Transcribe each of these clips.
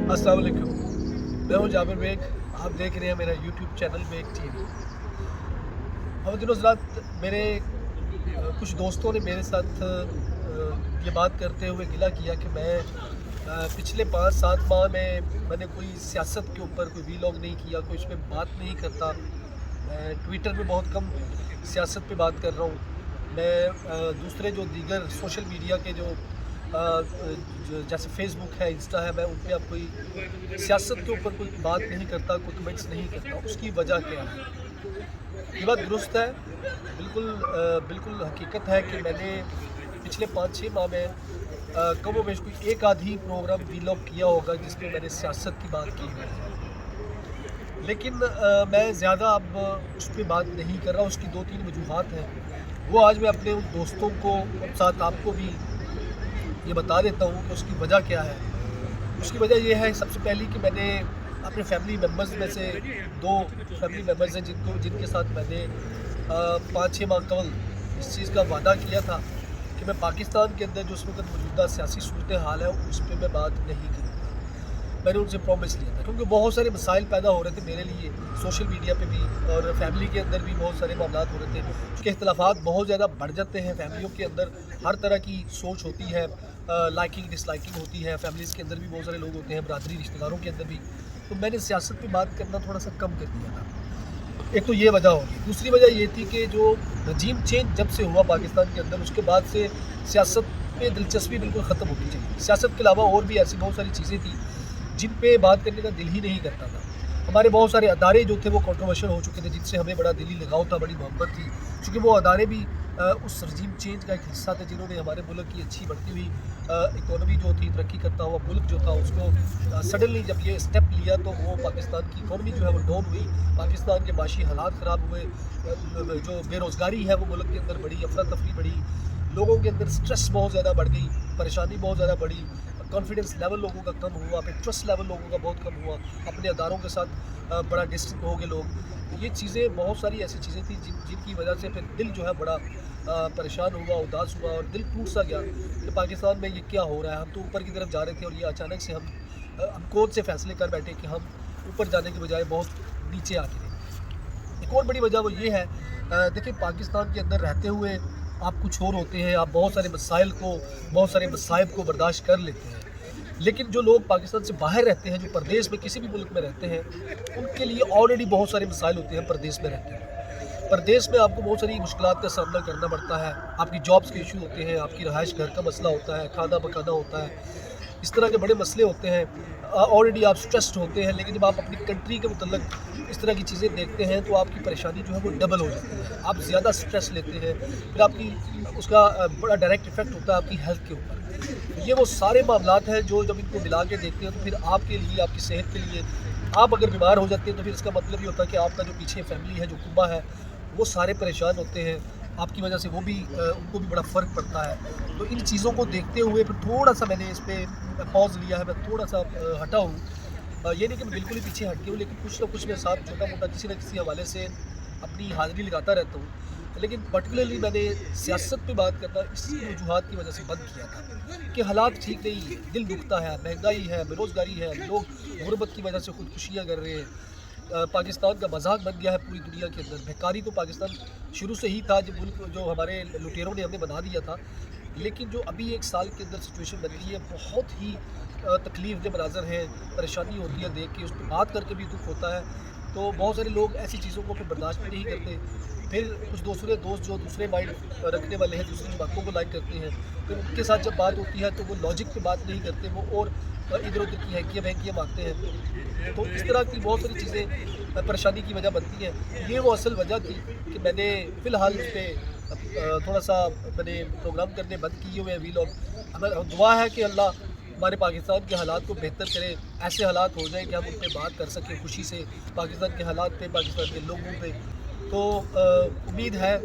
अस्सलाम वालेकुम। मैं हूँ जाबिर बेग। आप देख रहे हैं मेरा यूट्यूब चैनल बेग टीवी। अब दिनों रात मेरे कुछ दोस्तों ने मेरे साथ ये बात करते हुए गिला किया कि मैं पिछले 5-7 माह में मैंने कोई सियासत के ऊपर कोई वीलॉग नहीं किया, कोई इस पे बात नहीं करता। मैं ट्विटर पे बहुत कम सियासत पे बात कर रहा हूँ। मैं दूसरे जो दीगर सोशल मीडिया के जैसे फेसबुक है, इंस्टा है, मैं उन पे अब कोई सियासत के ऊपर कोई बात नहीं करता, कोई कमेंट्स नहीं करता। उसकी वजह क्या है? ये बात दुरुस्त है, बिल्कुल हकीकत है कि मैंने पिछले 5-6 माह में कम वेश कोई एक आध ही प्रोग्राम वीलॉग किया होगा जिसमें मैंने सियासत की बात की है। लेकिन मैं ज़्यादा अब उस पर बात नहीं कर रहा। उसकी 2-3 वजूहात हैं, वो आज मैं अपने उन दोस्तों को और साथ आपको भी ये बता देता हूँ कि उसकी वजह क्या है। उसकी वजह ये है सबसे पहली कि मैंने अपने फैमिली मेम्बर्स में से 2 फैमिली मेम्बर्स हैं जिनके साथ मैंने 5-6 माह कबल इस चीज़ का वादा किया था कि मैं पाकिस्तान के अंदर जो उस वक्त मौजूदा सियासी सूरत हाल है उस पर मैं बात नहीं करूँगा। मैंने उनसे प्रॉमिस लिया था क्योंकि बहुत सारे मसाइल पैदा हो रहे थे मेरे लिए सोशल मीडिया पे भी, और फैमिली के अंदर भी बहुत सारे मामला हो रहे थे। उसके इख्तलाफात बहुत ज़्यादा बढ़ जाते हैं। फैमिलियों के अंदर हर तरह की सोच होती है, लाइकिंग डिसलाइकिंग होती है। फैमिलीज़ के अंदर भी बहुत सारे लोग होते हैं, बरादरी रिश्तेदारों के अंदर भी। तो मैंने सियासत पे बात करना थोड़ा सा कम कर दिया था। एक तो ये वजह होगी। दूसरी वजह ये थी कि जो रजीम चेंज जब से हुआ पाकिस्तान के अंदर, उसके बाद से सियासत पे दिलचस्पी बिल्कुल ख़त्म होती चली। सियासत के अलावा और भी ऐसी बहुत सारी चीज़ें थी जिन पे बात करने का दिल ही नहीं करता था। हमारे बहुत सारे अदारे जो थे वो कंट्रोवर्शियल हो चुके थे, जिनसे हमें बड़ा दिली लगाव था, बड़ी मोहब्बत थी, क्योंकि वो अदारे भी उस रजीम चेंज का एक हिस्सा थे जिन्होंने हमारे मुल्क की अच्छी बढ़ती हुई इकोनॉमी जो थी, तरक्की करता हुआ मुल्क जो था, उसको सडनली जब ये स्टेप लिया तो वो पाकिस्तान की इकोनॉमी जो है वो डाउन हुई। पाकिस्तान के माशी हालात ख़राब हुए, जो बेरोज़गारी है वो मुल्क के अंदर बढ़ी, अफरा तफरी बढ़ी, लोगों के अंदर स्ट्रेस बहुत ज़्यादा बढ़ गई, परेशानी बहुत ज़्यादा बढ़ी, कॉन्फिडेंस लेवल लोगों का कम हुआ, फिर ट्रस्ट लेवल लोगों का बहुत कम हुआ, अपने अदारों के साथ बड़ा डिस्टेंस हो गए लोग। ये चीज़ें बहुत सारी ऐसी चीज़ें थी जिनकी वजह से फिर दिल जो है बड़ा परेशान हुआ, उदास हुआ, और दिल टूट सा गया कि पाकिस्तान में ये क्या हो रहा है। हम तो ऊपर की तरफ जा रहे थे और ये अचानक से हम कौन से फैसले कर बैठे कि हम ऊपर जाने के बजाय बहुत नीचे आ गिरे। एक और बड़ी वजह वो ये है, देखिए पाकिस्तान के अंदर रहते हुए आप कुछ और होते हैं, आप बहुत सारे मसाइब को बर्दाश्त कर लेते हैं। लेकिन जो लोग पाकिस्तान से बाहर रहते हैं, जो परदेश में किसी भी मुल्क में रहते हैं, उनके लिए ऑलरेडी बहुत सारे मसाइल होते हैं परदेश में रहते हैं। परदेश में आपको बहुत सारी मुश्किलात का सामना करना पड़ता है। आपकी जॉब्स के इशू होते हैं, आपकी रहाइश घर का मसला होता है, खाना पकाना होता है, इस तरह के बड़े मसले होते हैं। ऑलरेडी आप स्ट्रेस्ड होते हैं, लेकिन जब आप अपनी कंट्री के मुतल्लिक़ इस तरह की चीज़ें देखते हैं तो आपकी परेशानी जो है वो डबल हो जाती है। आप ज़्यादा स्ट्रेस लेते हैं, फिर आपकी उसका बड़ा डायरेक्ट इफ़ेक्ट होता है आपकी हेल्थ के ऊपर। ये वो सारे मामलात हैं जो जब इनको मिला के देखते हैं तो फिर आपके लिए, आपकी सेहत के लिए, आप अगर बीमार हो जाते हैं तो फिर इसका मतलब ये होता है कि आपका जो पीछे फैमिली है, जो कुंबा है, वो सारे परेशान होते हैं। आपकी वजह से वो भी उनको भी बड़ा फ़र्क पड़ता है। तो इन चीज़ों को देखते हुए फिर थोड़ा सा मैंने इस पर पॉज़ लिया है। मैं थोड़ा सा हटा हूँ। ये नहीं कि मैं बिल्कुल ही पीछे हट गया हूँ, लेकिन कुछ ना कुछ मेरे साथ छोटा मोटा किसी न किसी हवाले से अपनी हाज़िरी लगाता रहता हूँ। लेकिन पर्टिकुलरली मैंने सियासत पे बात करना इसी वजूहात की वजह से बंद किया था कि हालात ठीक नहीं है, दिल दुखता है, महंगाई है, बेरोज़गारी है, लोग गुर्बत की वजह से खुदकुशियाँ कर रहे हैं। पाकिस्तान का मजाक बन गया है पूरी दुनिया के अंदर। बेकारी तो पाकिस्तान शुरू से ही था, जब मुल्क जो हमारे लुटेरों ने हमें बना दिया था। लेकिन जो अभी 1 साल के अंदर सिचुएशन बन गई है, बहुत ही तकलीफ दे मनाज़र है, परेशानी होती है देख के, उस पर बात करके भी दुख होता है। तो बहुत सारे लोग ऐसी चीज़ों को फिर बर्दाश्त भी नहीं करते। फिर कुछ दूसरे दोस्त जो दूसरे माइंड रखने वाले हैं, दूसरी बातों को लाइक करते हैं, फिर उनके साथ जब बात होती है तो वो लॉजिक पे बात नहीं करते, वो और इधर उधर की हैकियाँ वहकियाँ मांगते हैं। तो इस तरह की बहुत सारी चीज़ें परेशानी की वजह बनती हैं। ये वो असल वजह थी कि मैंने फ़िलहाल उस पर थोड़ा सा मैंने प्रोग्राम करने बंद किए हुए हैं वीलॉग। हमें दुआ है कि अल्लाह हमारे पाकिस्तान के हालात को बेहतर करे, ऐसे हालात हो जाए कि हम उन पर बात कर सकें खुशी से, पाकिस्तान के हालात पे, पाकिस्तान के लोगों पे। तो उम्मीद है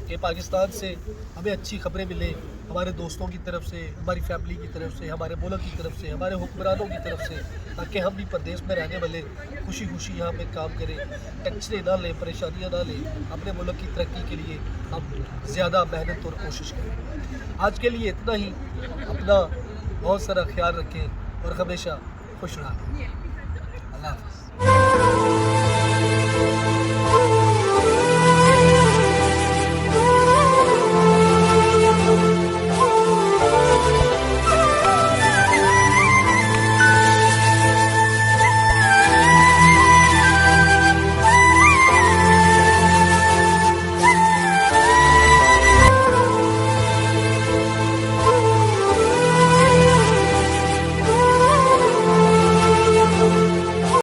कि पाकिस्तान से हमें अच्छी खबरें मिलें, हमारे दोस्तों की तरफ से, हमारी फैमिली की तरफ से, हमारे मुल्क की तरफ से, हमारे हुक्मरानों की तरफ से, ताकि हम भी प्रदेश में रहने वाले खुशी खुशी यहाँ पे काम करें, टेंशनें ना लें, परेशानियाँ ना लें, अपने मुल्क की तरक्की के लिए हम ज़्यादा मेहनत और कोशिश करें। आज के लिए इतना ही। अपना बहुत सारा ख्याल रखें और हमेशा خوش رہا اللہ حافظ.